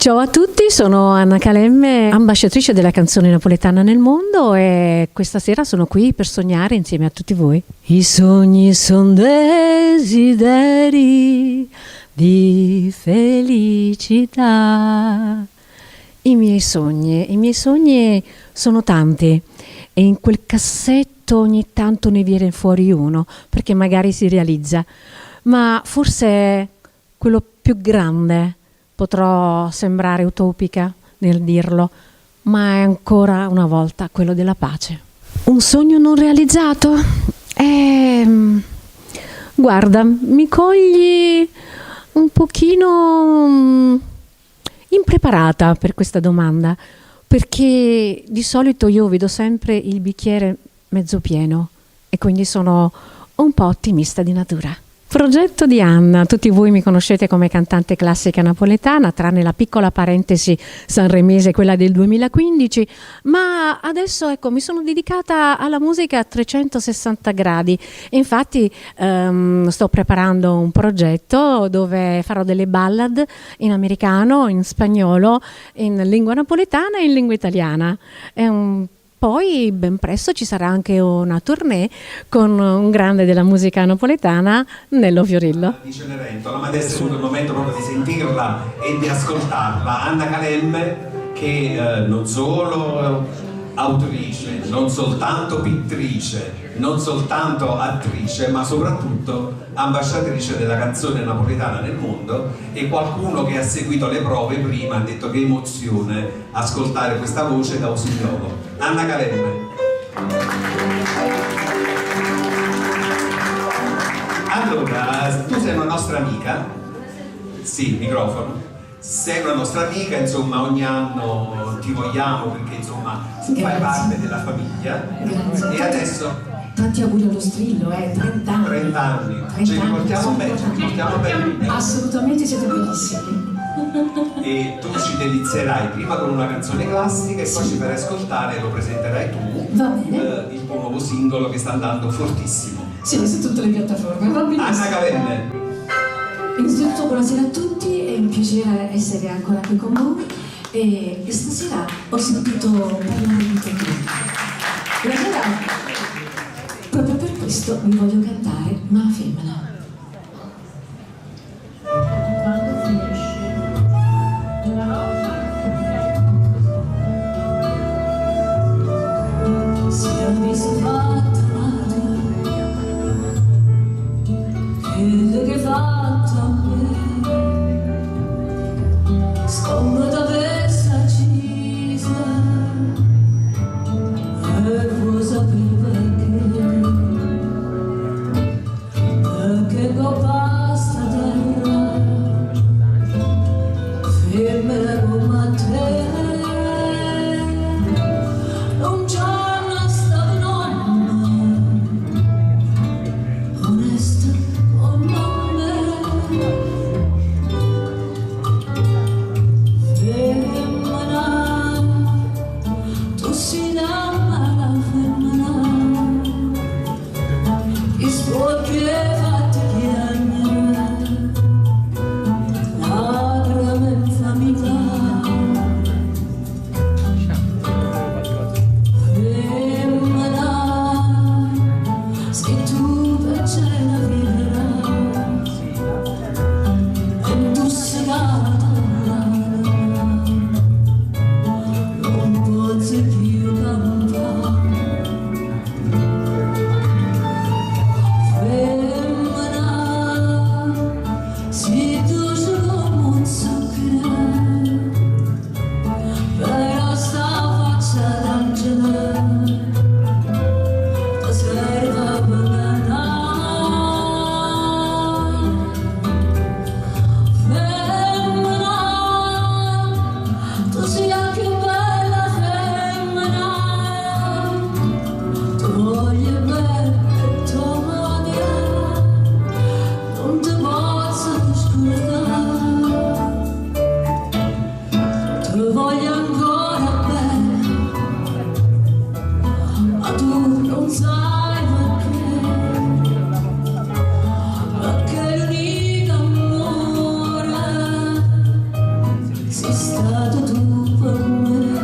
Ciao a tutti, sono Anna Calemme, ambasciatrice della canzone napoletana nel mondo, e questa sera sono qui per sognare insieme a tutti voi. I sogni sono desideri di felicità. I miei sogni sono tanti e in quel cassetto ogni tanto ne viene fuori uno perché magari si realizza, ma forse quello più grande, potrò sembrare utopica nel dirlo, ma è ancora una volta quello della pace. Un sogno non realizzato? Guarda, mi cogli un pochino impreparata per questa domanda, perché di solito io vedo sempre il bicchiere mezzo pieno e quindi sono un po' ottimista di natura. Progetto di Anna, tutti voi mi conoscete come cantante classica napoletana, tranne la piccola parentesi sanremese, quella del 2015, ma adesso ecco mi sono dedicata alla musica a 360 gradi. Infatti sto preparando un progetto dove farò delle ballad in americano, in spagnolo, in lingua napoletana e in lingua italiana. Poi ben presto ci sarà anche una tournée con un grande della musica napoletana, Nello Fiorillo. Di Cenerentola, ma adesso è venuto il momento proprio di sentirla e di ascoltarla. Anna Calemme, che non solo autrice, non soltanto pittrice, non soltanto attrice, ma soprattutto ambasciatrice della canzone napoletana nel mondo, e qualcuno che ha seguito le prove prima ha detto che emozione ascoltare questa voce da usignolo. Anna Calemme. Allora, tu sei una nostra amica? Sì, microfono. Sei una nostra amica, insomma, ogni anno ti vogliamo perché insomma fai parte della famiglia. Grazie. E adesso tanti auguri allo Strillo, 30 anni. 30 anni. Ci riportiamo bene, Assolutamente, siete bellissimi. E tu ci delizierai prima con una canzone classica e poi ci farai ascoltare, lo presenterai tu, Va bene. il tuo nuovo singolo che sta andando fortissimo. Sì, su tutte le piattaforme, va benissimo. Anna Calemme. Innanzitutto buonasera a tutti, è un piacere essere ancora qui con voi e stasera ho sentito parlare di te. E allora, proprio per questo vi voglio cantare una femmina. Se avessi fatto quello che hai fatto a me, scomoda versa accisa, e vuoi sapere perché coppa sta terra, femmina come te, un giorno stavo onesta come me, femmina, tu si la femmina, i sporchi e fatti piangere, lacrime in famiglia, femmina, se tu per cena vivrai, e tu segata non posso più cantare, femmina, si tu come un zucchero, però sta faccia d'angelo ti serve per cantare, femmina, tu sei la più bella femmina, tu voglio bene e tu odia, non ti posso scordare, ti voglio ancora bene, ma tu non sai perché l'unico amore si sei stato tu per me,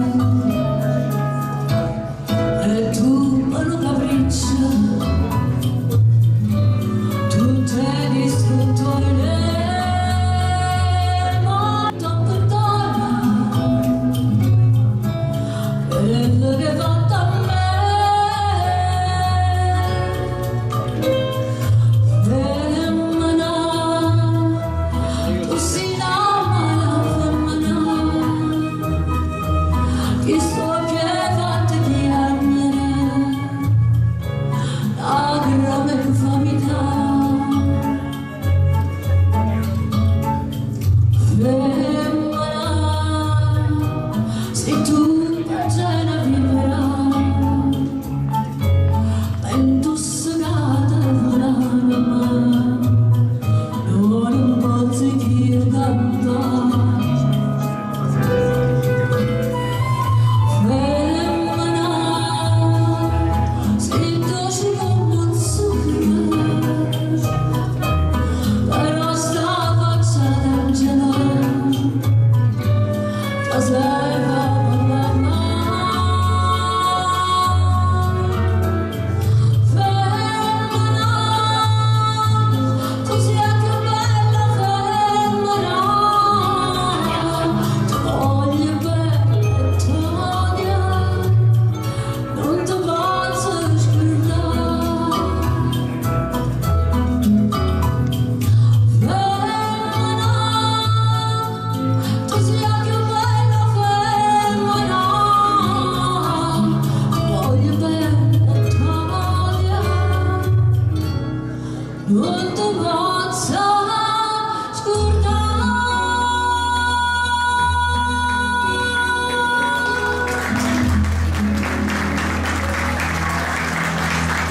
e tu non capriccio, tu te distrutto in me, ma non perdona quello che hai fatto a me.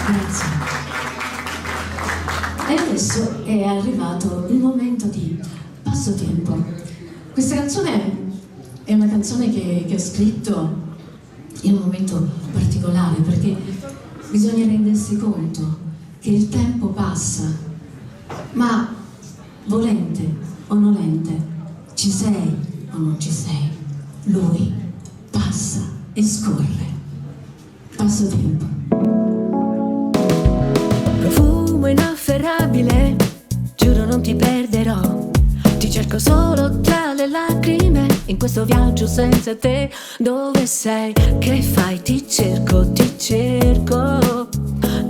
Grazie. E adesso è arrivato il momento di passatempo. Questa canzone è una canzone che ho scritto in un momento particolare, perché bisogna rendersi conto che il tempo passa, ma volente o nolente, ci sei o non ci sei, lui passa e scorre. Passatempo. Profumo inafferrabile, giuro non ti perderò. Ti cerco solo tra le lacrime, in questo viaggio senza te. Dove sei? Che fai? Ti cerco,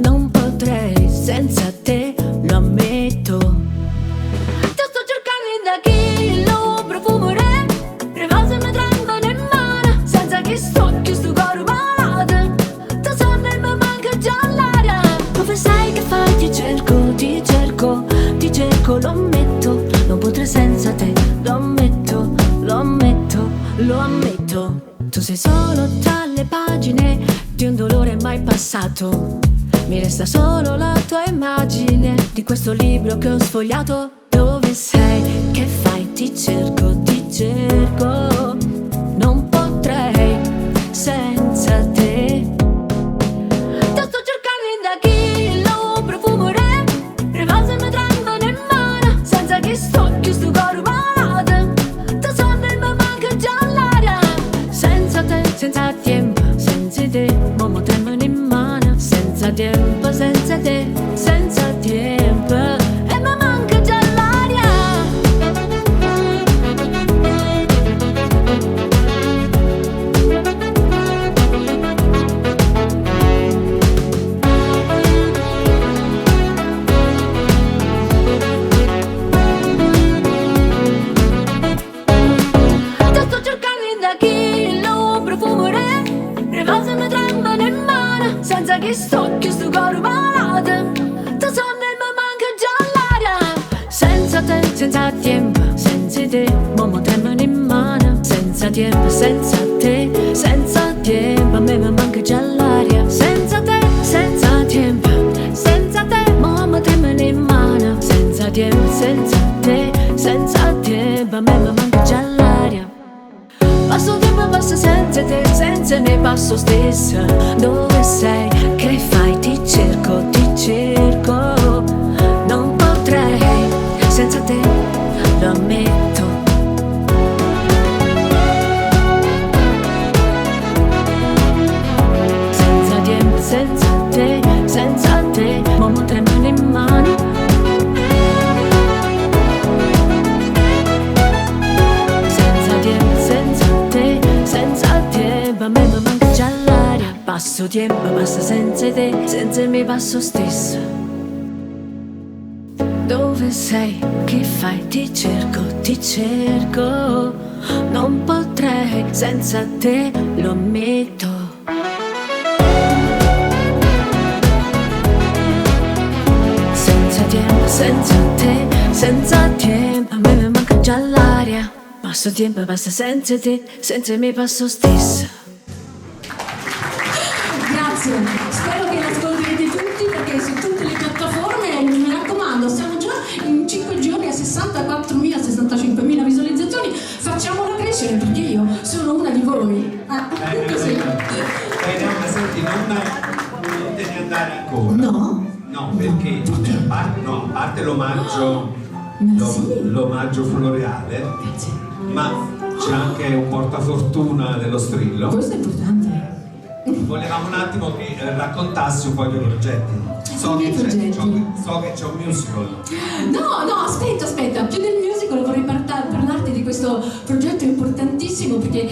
non potrei senza te, lo ammetto. Ti sto cercando da chi lo profumerei, rivase mi tremano in mano, senza che sto chiuso coro malato. Ti sonno e mi manca già l'aria. Dove sei? Che fai? Ti cerco, lo ammetto. Non potrei senza te, lo ammetto. Tu sei solo tra le pagine di un dolore mai passato. Mi resta solo la tua immagine di questo libro che ho sfogliato. Dove sei? Che fai? Ti cerco, non potrei senza te. Ti sto cercando da chi lo profumerei, rivase mi tremano in mano, senza che sto chiuso coro malato. Ti sonno e mi manca già l'aria. Senza te, senza tempo, senza te, mo tremano in mano. Senza tempo, senza te, senza tempo, e mi manca già l'aria. Ti sto cercando da chi lo profumerei, rivase mi tremano in mano, senza che sto chiuso coro malato. Ti sonno e mi manca già l'aria. Senza te, senza tempo, senza te, mo tremano in mano. Senza tempo, senza te, senza tempo, a me mi manca già l'aria. Senza te, senza tempo, mo tremano in mano. Senza tempo, senza te, senza tempo, a me mi manca già l'aria. Passo tempo, passa senza te, senza ne passo stessa. Dove sei? Che fai? Ti cerco, non potrei senza te, lo ammetto. sto tempo passa senza te, senza me passo stesso. Dove sei? Che fai? Ti cerco, non potrei senza te, lo ammetto. Senza te, senza tempo, a me mi manca già l'aria. Ma sto tempo passa senza te, senza me passo stesso. Grazie, spero che l'ascolterete tutti perché su tutte le piattaforme, mi raccomando, siamo già in 5 giorni a 64.000-65.000 visualizzazioni, facciamola crescere perché io sono una di voi. Così. Bene, ma senti, non te ne andare ancora. No? No, perché a parte l'omaggio, l'omaggio floreale, Grazie. ma c'è anche un portafortuna dello Strillo. Questo è importante. Volevamo un attimo che raccontassi un po' dei progetti. So che c'è un musical. No, aspetta, più del musical vorrei parlarti di questo progetto importantissimo perché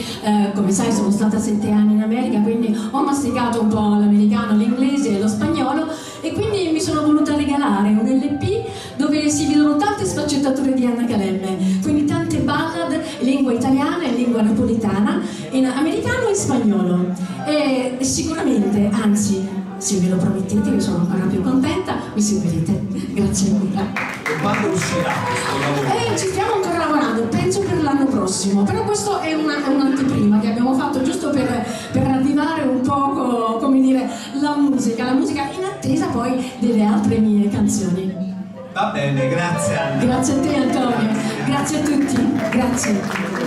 come sai sono stata 7 anni in America, quindi ho masticato un po' l'americano, l'inglese e lo spagnolo e quindi mi sono voluta regalare un LP dove si vedono tante sfaccettature di Anna Calemme, quindi tante ballad in lingua italiana e lingua napoletana, in americano e spagnolo. E sicuramente, anzi, se me lo promettete, io sono ancora più contenta, mi seguirete. Grazie ancora. E quando uscirà questo lavoro? Ci stiamo ancora lavorando, penso per l'anno prossimo, però questo è un'anteprima che abbiamo fatto giusto per ravvivare un poco, come dire, la musica in attesa poi delle altre mie canzoni. Va bene, grazie Anna. Grazie a te Antonio, grazie a tutti, grazie.